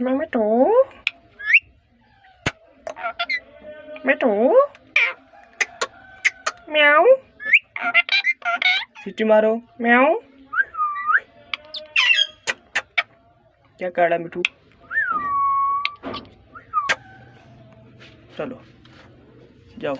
मिठू मिठू म्याऊ सीटी मारो म्याऊ। क्या काड़ा मिठू। चलो जाओ।